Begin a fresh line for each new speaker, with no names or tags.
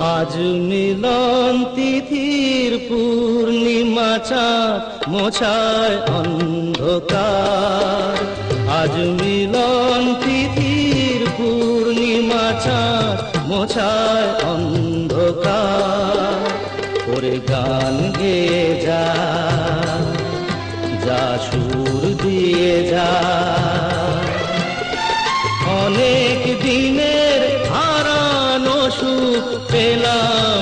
আজ মিলন তিথির পূর্ণিমা চাঁদ মোছায় অন্ধকার। আজ মিলন তিথির পূর্ণিমা চাঁদ মোছায় অন্ধকার। ওরে গান গেয়ে যা, যা সুর দিয়ে যা, অনেক দিনের হারানো সুখ পেলাম